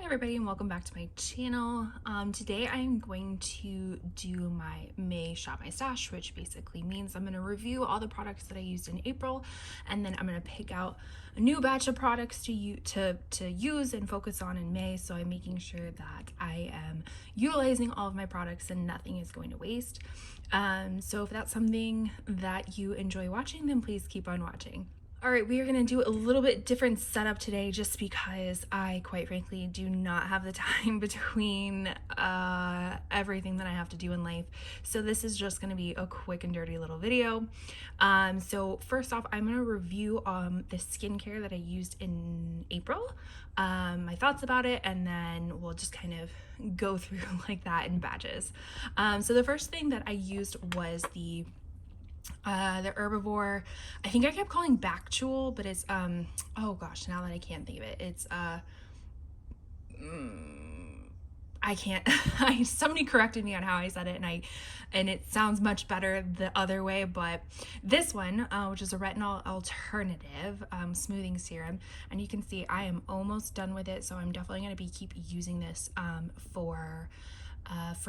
everybody, and welcome back to my channel. Today I'm going to do my May Shop My Stash, which basically means I'm going to review all the products that I used in April, and then I'm going to pick out a new batch of products to use and focus on in May. So I'm making sure that I am utilizing all of my products and nothing is going to waste. So if that's something that you enjoy watching, then please keep on watching. All right, we are going to do a little bit different setup today just because I, quite frankly, do not have the time between everything that I have to do in life. So this is just going to be a quick and dirty little video. So first off, I'm going to review the skincare that I used in April, my thoughts about it, and then we'll just kind of go through like that in batches. So the first thing that I used was the Herbivore. I think I kept calling Bactual, but it's oh gosh, now that I can't think of it, it's I can't somebody corrected me on how I said it, and it sounds much better the other way, but this one, which is a retinol alternative smoothing serum, and you can see I am almost done with it, so I'm definitely going to keep using this for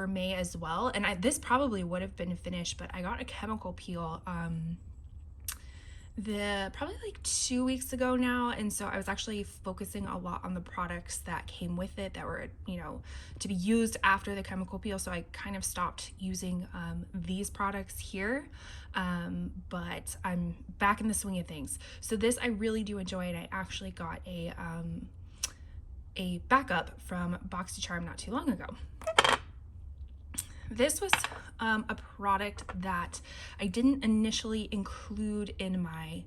May as well. And this probably would have been finished, but I got a chemical peel probably like 2 weeks ago now, and so I was actually focusing a lot on the products that came with it that were, to be used after the chemical peel. So I kind of stopped using these products here, but I'm back in the swing of things. So this I really do enjoy, and I actually got a backup from BoxyCharm not too long ago. This was a product that I didn't initially include in my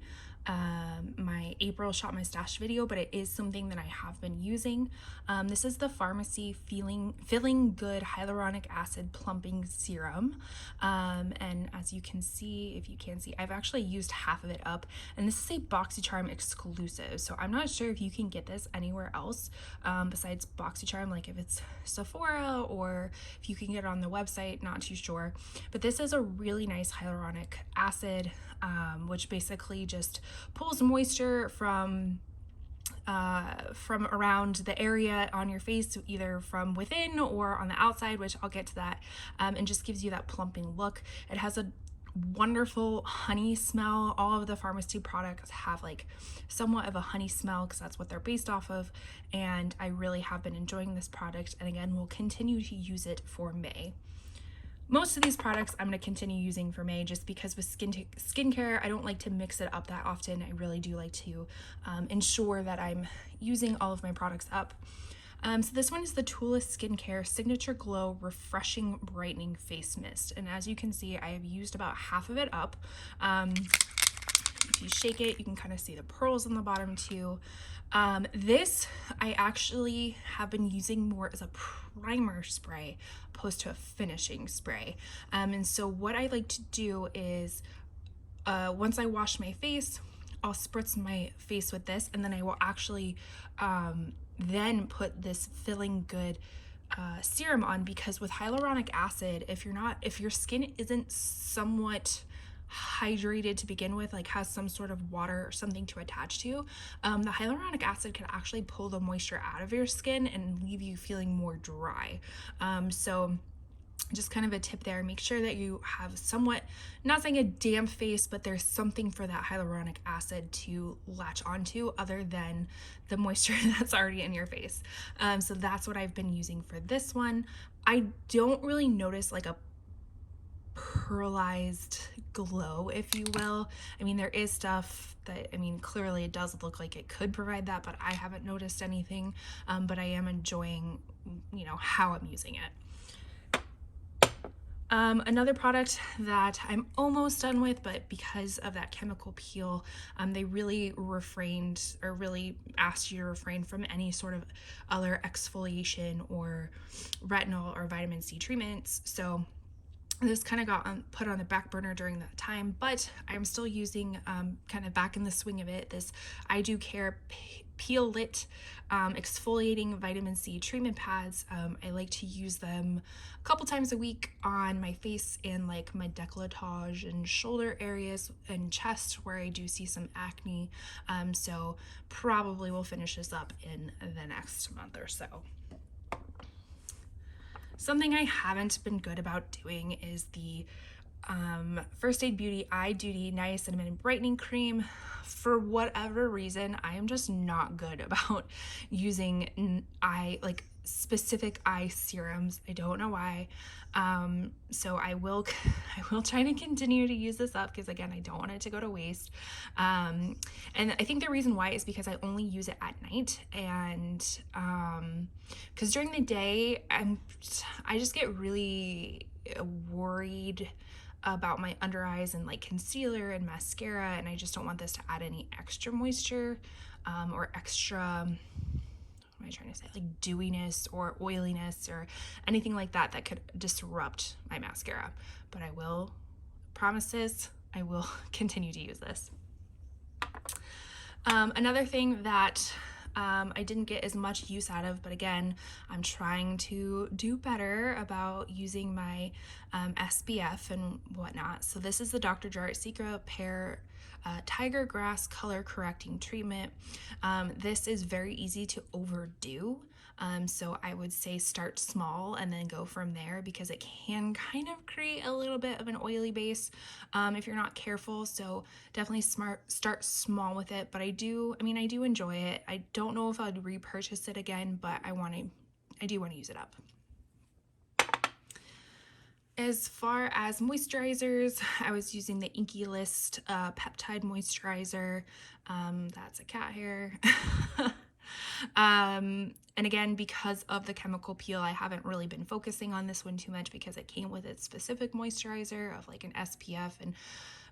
my April Shop My Stash video, but it is something that I have been using. This is the Pharmacy Feeling Good Hyaluronic Acid Plumping Serum, and as you can see, if you can see, I've actually used half of it up, and this is a BoxyCharm exclusive, so I'm not sure if you can get this anywhere else besides BoxyCharm, like if it's Sephora or if you can get it on the website, not too sure. But this is a really nice hyaluronic acid, which basically just pulls moisture from around the area on your face, either from within or on the outside, which I'll get to that, and just gives you that plumping look. It has a wonderful honey smell. All of the pharmacy products have like somewhat of a honey smell because that's what they're based off of, and I really have been enjoying this product, and again, we'll continue to use it for May. Most of these products I'm going to continue using for May just because with skincare, I don't like to mix it up that often. I really do like to ensure that I'm using all of my products up. So this one is the Tula Skincare Signature Glow Refreshing Brightening Face Mist. And as you can see, I have used about half of it up. If you shake it, you can kind of see the pearls on the bottom too. This I actually have been using more as a primer spray opposed to a finishing spray. And so what I like to do is once I wash my face, I'll spritz my face with this, and then I will actually then put this Feeling Good serum on, because with hyaluronic acid, if your skin isn't somewhat hydrated to begin with, like has some sort of water or something to attach to, the hyaluronic acid can actually pull the moisture out of your skin and leave you feeling more dry. So just kind of a tip there, make sure that you have somewhat, not saying a damp face, but there's something for that hyaluronic acid to latch onto other than the moisture that's already in your face. So that's what I've been using for this one. I don't really notice like a pearlized glow, if you will. I mean, there is stuff that, clearly it does look like it could provide that, but I haven't noticed anything. But I am enjoying, how I'm using it. Another product that I'm almost done with, but because of that chemical peel, they really asked you to refrain from any sort of other exfoliation or retinol or vitamin C treatments. So this kind of got put on the back burner during that time, but I'm still using, kind of back in the swing of it, this I Do Care Peel Lit exfoliating vitamin C treatment pads. I like to use them a couple times a week on my face and like my décolletage and shoulder areas and chest where I do see some acne. So probably will finish this up in the next month or so. Something I haven't been good about doing is the First Aid Beauty Eye Duty Niacinamide Brightening Cream. For whatever reason, I am just not good about using specific eye serums. I don't know why. So I will try to continue to use this up because again, I don't want it to go to waste. And I think the reason why is because I only use it at night, and because during the day I just get really worried about my under eyes and like concealer and mascara, and I just don't want this to add any extra moisture or extra, what am I trying to say, like dewiness or oiliness or anything like that that could disrupt my mascara. But I will promise this, I will continue to use this. Another thing that I didn't get as much use out of, but again, I'm trying to do better about using my SPF and whatnot. So this is the Dr. Jart Secret Pear Tiger Grass Color Correcting Treatment. This is very easy to overdo. So I would say start small and then go from there, because it can kind of create a little bit of an oily base if you're not careful. So definitely start small with it. But I do enjoy it. I don't know if I'd repurchase it again, but I do want to use it up. As far as moisturizers, I was using the Inky List Peptide Moisturizer. That's a cat hair. And again, because of the chemical peel, I haven't really been focusing on this one too much because it came with its specific moisturizer of like an SPF and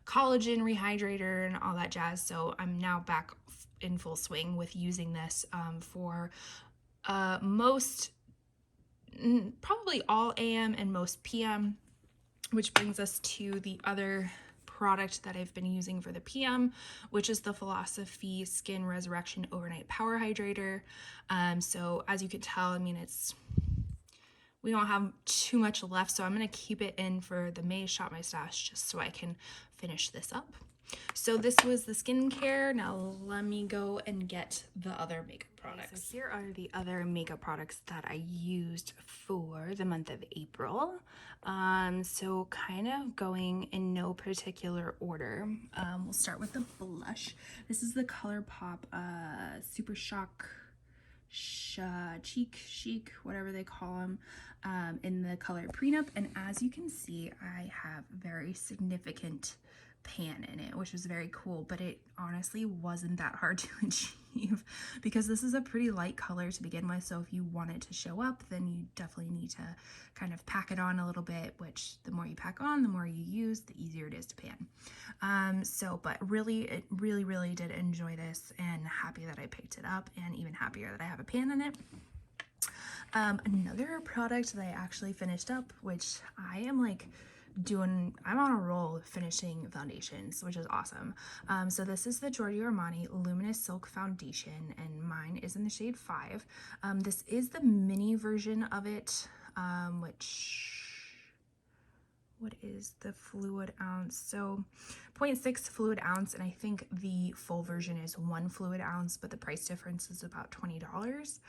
collagen rehydrator and all that jazz. So I'm now back in full swing with using this for probably all AM and most PM, which brings us to the other product that I've been using for the PM, which is the Philosophy Skin Resurrection Overnight Power Hydrator. So as you can tell, we don't have too much left, so I'm going to keep it in for the May Shop My Stash just so I can finish this up. So this was the skincare. Now let me go and get the other makeup products. So here are the other makeup products that I used for the month of April. So kind of going in no particular order. We'll start with the blush. This is the ColourPop Super Shock Cheek Chic, whatever they call them, in the color Prenup. And as you can see, I have very significant pan in it, which was very cool, but it honestly wasn't that hard to achieve because this is a pretty light color to begin with. So if you want it to show up, then you definitely need to kind of pack it on a little bit, which the more you pack on, the more you use, the easier it is to pan. But really did enjoy this, and happy that I picked it up, and even happier that I have a pan in it. Another product that I actually finished up, which I'm on a roll with finishing foundations, which is awesome. So this is the Giorgio Armani Luminous Silk Foundation, and mine is in the shade 5. This is the mini version of it, what is the fluid ounce? So 0.6 fluid ounce, and I think the full version is 1 fluid ounce, but the price difference is about $20.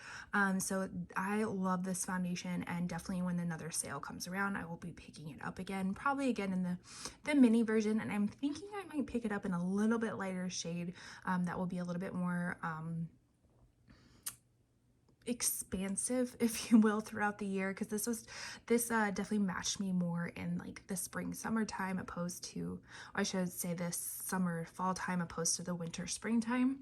So I love this foundation, and definitely when another sale comes around, I will be picking it up again, probably again in the mini version, and I'm thinking I might pick it up in a little bit lighter shade that will be a little bit more expansive, if you will, throughout the year, because this definitely matched me more in like the spring summertime opposed to, or I should say this summer fall time opposed to the winter springtime.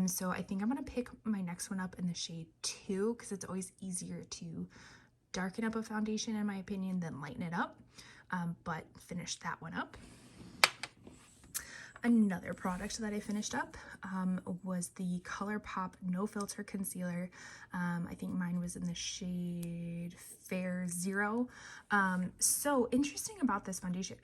So I think I'm gonna pick my next one up in the shade 2, because it's always easier to darken up a foundation in my opinion than lighten it up, but finish that one up. Another product that I finished up was the ColourPop No Filter Concealer. I think mine was in the shade Fair Zero. So interesting about this foundation,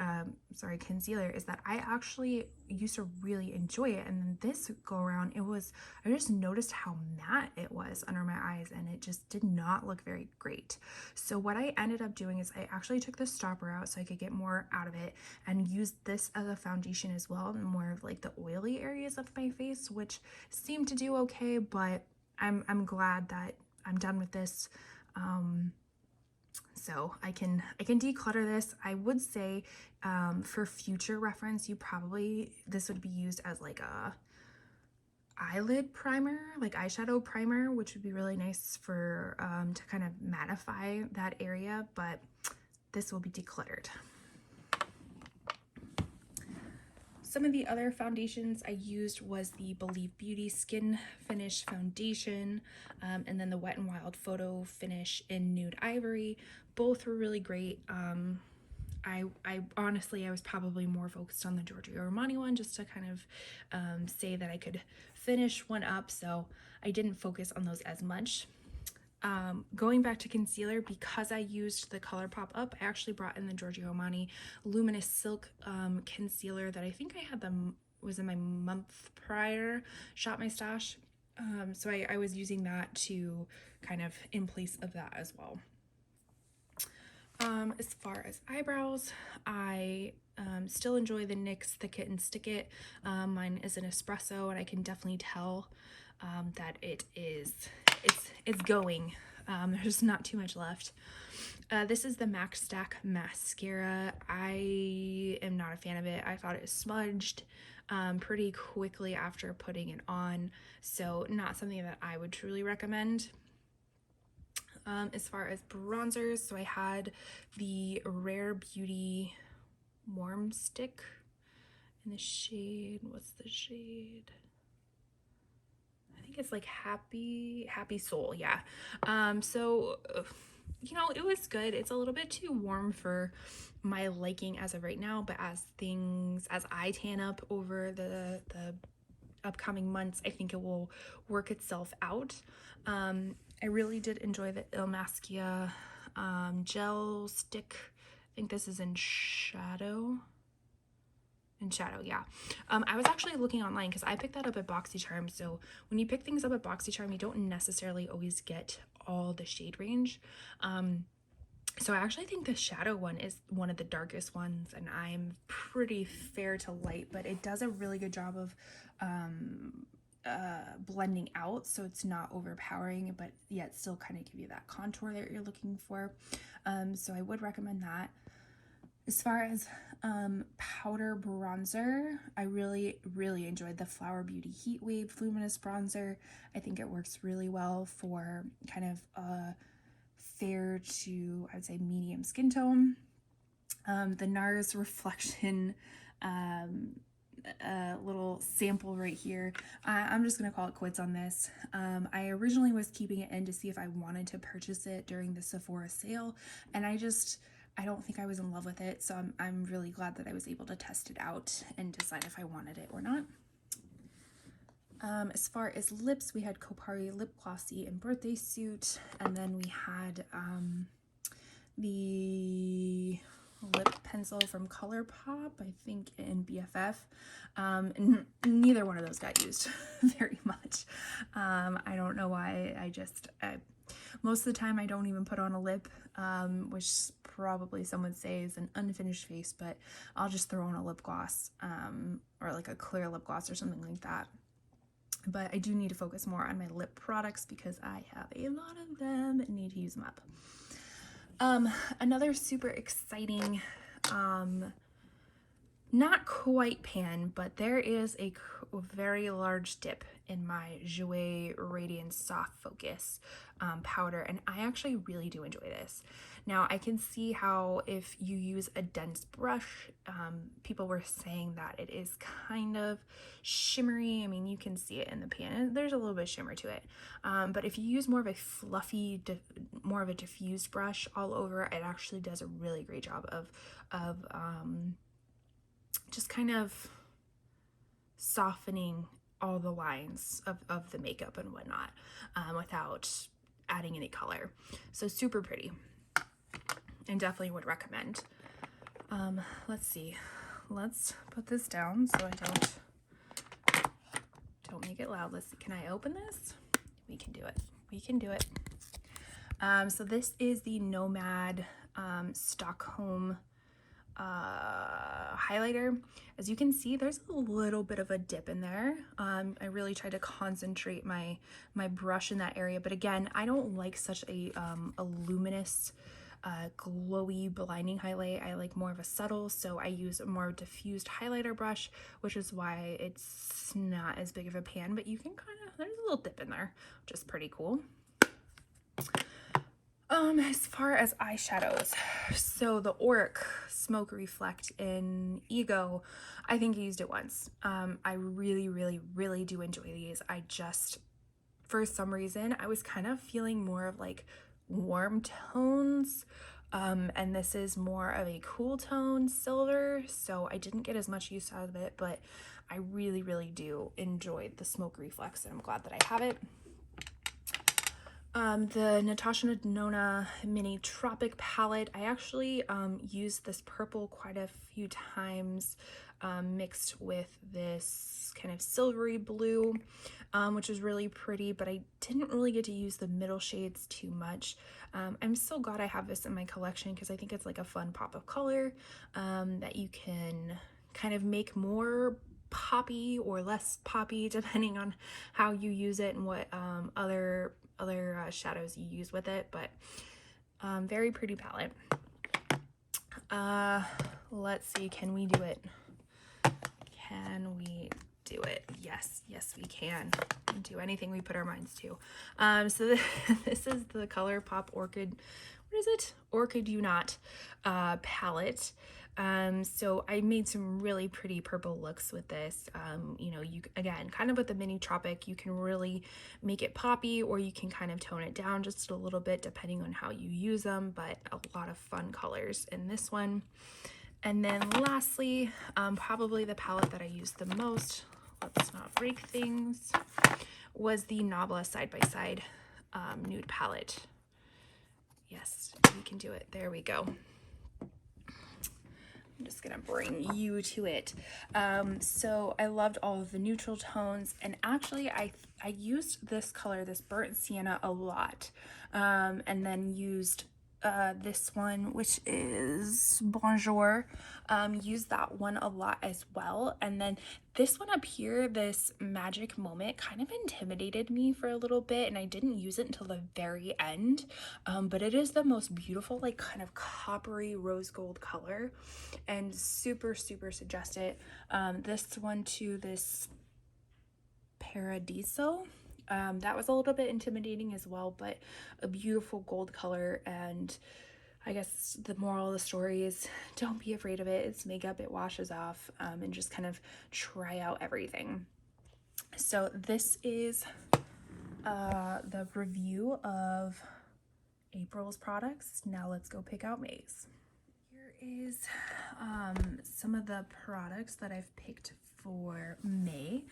concealer, is that I actually used to really enjoy it, and then this go around, I just noticed how matte it was under my eyes, and it just did not look very great. So what I ended up doing is I actually took the stopper out so I could get more out of it, and used this as a foundation as well, more of like the oily areas of my face, which seemed to do okay, but I'm glad that I'm done with this. So I can declutter this. I would say for future reference, this would be used as like a eyelid primer, like eyeshadow primer, which would be really nice for to kind of mattify that area, but this will be decluttered. Some of the other foundations I used was the Believe Beauty Skin Finish Foundation, and then the Wet n Wild Photo Finish in Nude Ivory. Both were really great. I honestly, I was probably more focused on the Giorgio Armani one, just to kind of say that I could finish one up, so I didn't focus on those as much. Going back to concealer, because I used the ColourPop Up, I actually brought in the Giorgio Armani Luminous Silk concealer that I think I had was in my month prior Shop My Stash. So I was using that to kind of in place of that as well. As far as eyebrows, I still enjoy the NYX Thick It and Stick It. Mine is an espresso, and I can definitely tell that it's going. There's not too much left. This is the Max Stack mascara. I am not a fan of it. I thought it smudged pretty quickly after putting it on, so not something that I would truly recommend. As far as bronzers, so I had the Rare Beauty Warm Stick in the shade, what's the shade? I think it's like Happy Soul, yeah. So you know, it was good. It's a little bit too warm for my liking as of right now, but as I tan up over the upcoming months, I think it will work itself out. I really did enjoy the Il Maschia gel stick. I think this is in Shadow. Yeah. I was actually looking online because I picked that up at BoxyCharm. So when you pick things up at BoxyCharm, you don't necessarily always get all the shade range. So I actually think the Shadow one is one of the darkest ones, and I'm pretty fair to light, but it does a really good job of blending out, so it's not overpowering, but yet still kind of give you that contour that you're looking for. So I would recommend that. As far as powder bronzer, I really enjoyed the Flower Beauty Heat Wave Luminous Bronzer. I think it works really well for kind of a fair to, I would say, medium skin tone. The NARS Reflection little sample right here. I'm just gonna call it quits on this. I originally was keeping it in to see if I wanted to purchase it during the Sephora sale, and I don't think I was in love with it, so I'm really glad that I was able to test it out and decide if I wanted it or not. As far as lips, we had Kopari Lip Glossy and Birthday Suit, and then we had the lip pencil from ColourPop, I think in BFF. And neither one of those got used very much. I don't know why. Most of the time I don't even put on a lip, which probably some would say is an unfinished face, but I'll just throw on a lip gloss, or like a clear lip gloss or something like that. But I do need to focus more on my lip products because I have a lot of them and need to use them up. Another super exciting, not quite pan, but there is a very large dip in my Jouer Radiance Soft Focus powder, and I actually really do enjoy this. Now, I can see how if you use a dense brush, people were saying that it is kind of shimmery. I mean, you can see it in the pan. There's a little bit of shimmer to it. But if you use more of a fluffy, more of a diffused brush all over, it actually does a really great job of just kind of softening all the lines of the makeup and whatnot, without adding any color. So super pretty, and definitely would recommend. Let's see, let's put this down so I don't make it loud. Let's see, can I open this? We can do it. We can do it. So this is the Nomad Stockholm highlighter. As you can see, there's a little bit of a dip in there. I really tried to concentrate my brush in that area, but again, I don't like such a luminous glowy blinding highlight. I like more of a subtle, so I use a more diffused highlighter brush, which is why it's not as big of a pan, but you can kind of, there's a little dip in there, which is pretty cool. As far as eyeshadows, so the Auric Smoke Reflect in Ego, I think I used it once. I really do enjoy these. I just, for some reason, I was kind of feeling more of like warm tones, and this is more of a cool tone silver, so I didn't get as much use out of it, but I really do enjoy the Smoke Reflex, and I'm glad that I have it. The Natasha Denona Mini Tropic palette, I actually used this purple quite a few times, mixed with this kind of silvery blue, which is really pretty, but I didn't really get to use the middle shades too much. I'm so glad I have this in my collection because I think it's like a fun pop of color that you can kind of make more poppy or less poppy depending on how you use it and what other shadows you use with it, but very pretty palette. Let's see, can we do it? Can we do it? Yes, we can. We can do anything we put our minds to. So this is the ColourPop Orchid, what is it? Orchid You Not palette. So I made some really pretty purple looks with this. You know, you, again, kind of with the Mini Tropic, you can really make it poppy, or you can kind of tone it down just a little bit depending on how you use them, but a lot of fun colors in this one. And then lastly, probably the palette that I used the most, let's not break things, was the Nabla Side by Side nude palette. Yes, we can do it. There we go. I'm just gonna bring you to it. So I loved all of the neutral tones, and actually I used this color, this burnt sienna, a lot, and then used this one, which is Bonjour, used that one a lot as well. And then this one up here, this Magic Moment, kind of intimidated me for a little bit, and I didn't use it until the very end, but it is the most beautiful, like kind of coppery rose gold color, and super suggest it. This one too, this Paradiso, that was a little bit intimidating as well, but a beautiful gold color. And I guess the moral of the story is don't be afraid of it. It's makeup, it washes off, and just kind of try out everything. So this is the review of April's products. Now let's go pick out May's. Here is some of the products that I've picked for May.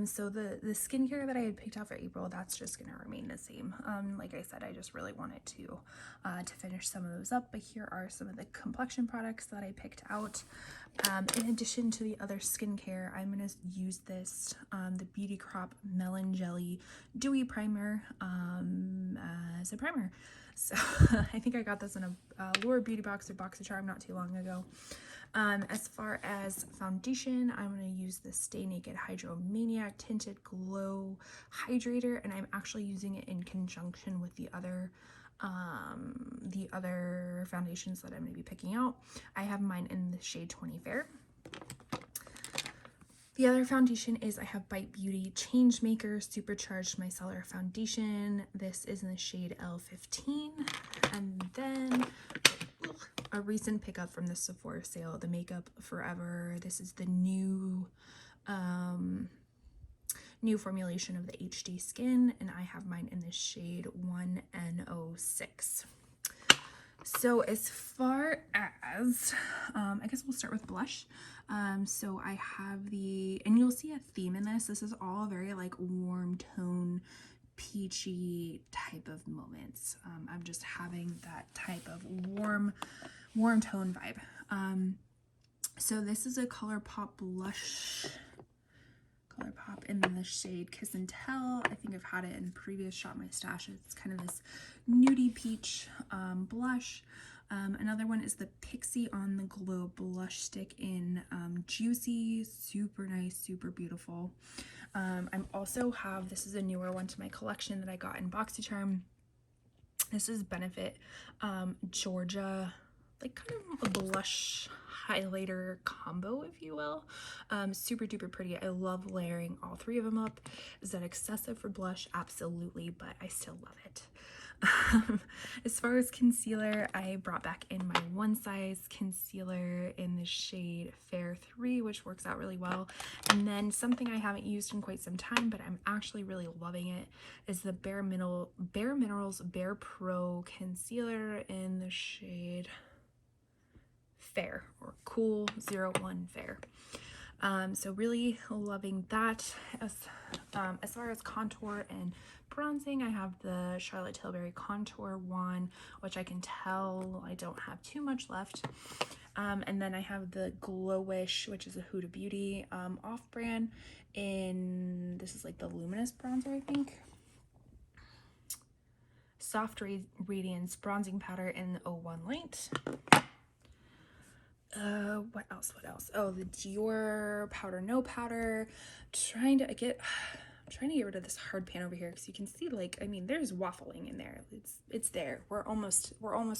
So the skincare that I had picked out for April, that's just gonna remain the same. Like I said, I just really wanted to finish some of those up, but here are some of the complexion products that I picked out. In addition to the other skincare, I'm gonna use this, the Beauty Crop Melon Jelly Dewy Primer as a primer. So I think I got this in a Laura Beauty Box or BoxyCharm not too long ago. As far as foundation, I'm going to use the Stay Naked Hydromaniac Tinted Glow Hydrator, and I'm actually using it in conjunction with the other foundations that I'm going to be picking out. I have mine in the shade 20 Fair. The other foundation is I have Bite Beauty Changemaker Supercharged Micellar Foundation. This is in the shade L15. And then a recent pickup from the Sephora sale, the Makeup Forever. This is the new formulation of the HD Skin, and I have mine in the shade 1N06. So as far as, I guess we'll start with blush. So I have and you'll see a theme in this. This is all very like warm tone, peachy type of moments. I'm just having that type of warm tone vibe. So this is a ColourPop blush, ColourPop in the shade Kiss and Tell. I think I've had it in previous Shop My Stash. It's kind of this nudie peach blush. Another one is the Pixie on the Glow blush stick in Juicy. Super nice, super beautiful. I'm also have, this is a newer one to my collection that I got in BoxyCharm. This is Benefit Georgia, like kind of a blush highlighter combo, if you will. Super duper pretty. I love layering all three of them up. Is that excessive for blush? Absolutely, but I still love it. As far as concealer, I brought back in my one size concealer in the shade Fair 3, which works out really well. And then something I haven't used in quite some time, but I'm actually really loving it, is the Bare Minerals Bare Pro concealer in the shade Fair, or Cool 01 Fair. So really loving that. As far as contour and bronzing, I have the Charlotte Tilbury Contour Wand, which I can tell I don't have too much left. And then I have the Glowish, which is a Huda Beauty off-brand in, this is like the Luminous bronzer, I think. Soft Radiance Bronzing Powder in the 01 Light. What else? Oh, the Dior Powder No Powder. Trying to get rid of this hard pan over here, because you can see, like, I mean, there's waffling in there. It's there. We're almost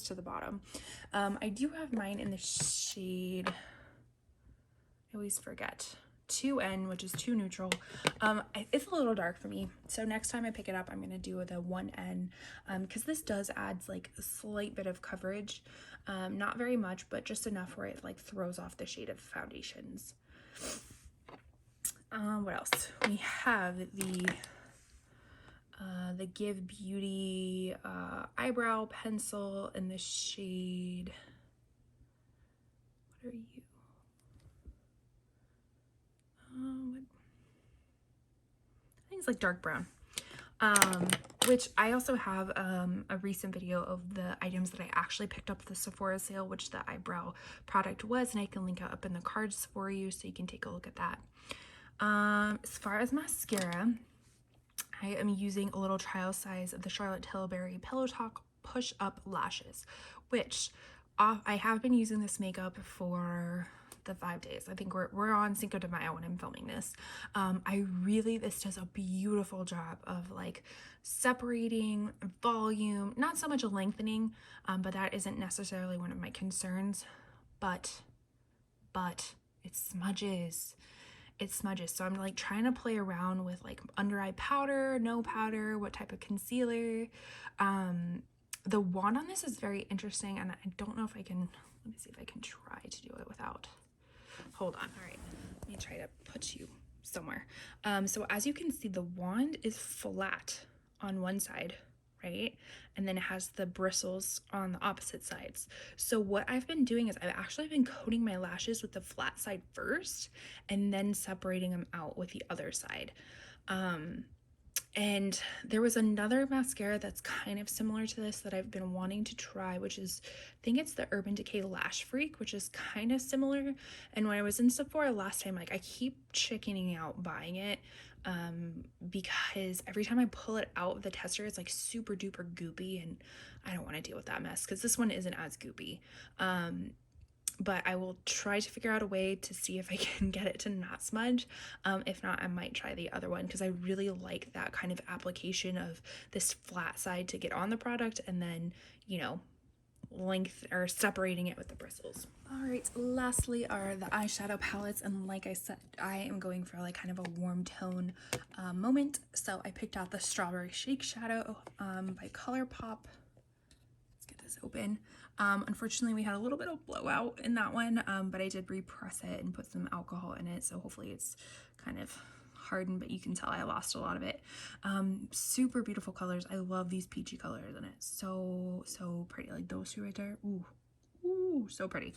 to the bottom. I do have mine in the shade, I always forget, 2N, which is too neutral. It's a little dark for me, so next time I pick it up, I'm gonna do the 1N, because this does add like a slight bit of coverage, not very much, but just enough where it like throws off the shade of foundations. What else? We have the Give Beauty eyebrow pencil in the shade, what are you? I think it's like dark brown. Which I also have a recent video of the items that I actually picked up at the Sephora sale, which the eyebrow product was, and I can link it up in the cards for you so you can take a look at that. As far as mascara, I am using a little trial size of the Charlotte Tilbury Pillow Talk Push Up Lashes, which I have been using this makeup for the 5 days. I think we're on Cinco de Mayo when I'm filming this. This does a beautiful job of like separating volume, not so much lengthening, but that isn't necessarily one of my concerns, but it smudges. So I'm like trying to play around with like under eye powder, no powder, what type of concealer. The wand on this is very interesting, and I don't know if I can, let me see if I can try to do it without, hold on. All right, let me try to put you somewhere. So as you can see, the wand is flat on one side, right? And then it has the bristles on the opposite sides. So what I've been doing is I've actually been coating my lashes with the flat side first and then separating them out with the other side. And there was another mascara that's kind of similar to this that I've been wanting to try, which is, I think it's the Urban Decay Lash Freak, which is kind of similar. And when I was in Sephora last time, like I keep chickening out buying it, because every time I pull it out of the tester, it's like super duper goopy, and I don't want to deal with that mess, because this one isn't as goopy. But I will try to figure out a way to see if I can get it to not smudge. If not, I might try the other one, because I really like that kind of application of this flat side to get on the product, and then, you know, length or separating it with the bristles. All right, lastly are the eyeshadow palettes, and like I said, I am going for like kind of a warm tone moment. So I picked out the Strawberry Shake Shadow by ColourPop. Let's get this open. Unfortunately, we had a little bit of blowout in that one, but I did repress it and put some alcohol in it, so hopefully it's kind of hardened, but you can tell I lost a lot of it. Super beautiful colors. I love these peachy colors in it. So pretty. Like those two right there. Ooh, so pretty.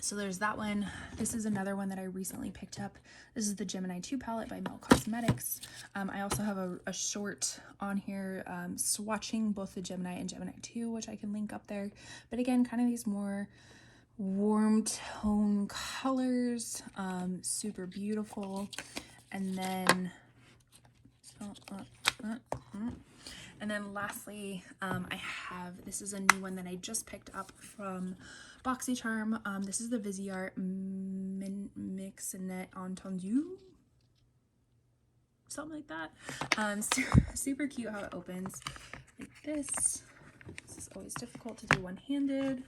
So there's that one. This is another one that I recently picked up. This is the Gemini 2 palette by Mel Cosmetics. I also have a short on here swatching both the Gemini and Gemini 2, which I can link up there. But again, kind of these more warm tone colors, super beautiful. And then lastly, I have, this is a new one that I just picked up from BoxyCharm. This is the Viseart Mix and Net Entendu, something like that. Super cute how it opens like this. This is always difficult to do one-handed.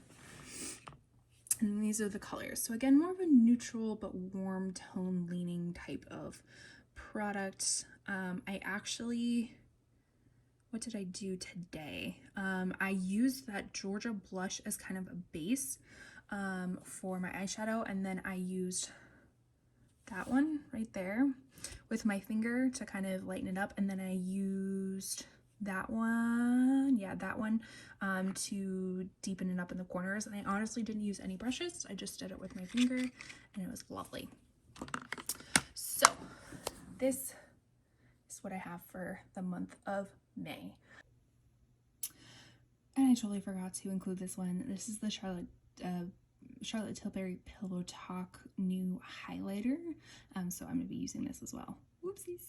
And these are the colors. So again, more of a neutral but warm tone leaning type of product. I actually, what did I do today? I used that Georgia blush as kind of a base for my eyeshadow, and then I used that one right there with my finger to kind of lighten it up, and then I used that one, to deepen it up in the corners. And I honestly didn't use any brushes. I just did it with my finger, and it was lovely. So this is what I have for the month of May. And I totally forgot to include this one. This is the Charlotte Tilbury Pillow Talk new highlighter. So I'm gonna be using this as well. Whoopsies.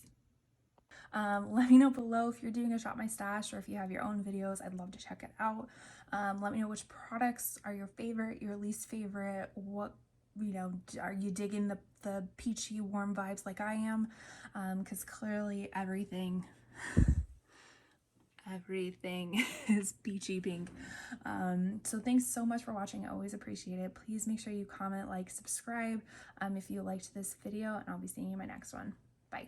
Let me know below if you're doing a Shop My Stash or if you have your own videos. I'd love to check it out. Let me know which products are your favorite, your least favorite. What, are you digging the peachy warm vibes like I am? Because clearly everything is peachy pink. So thanks so much for watching. I always appreciate it. Please make sure you comment, like, subscribe if you liked this video, and I'll be seeing you in my next one. Bye.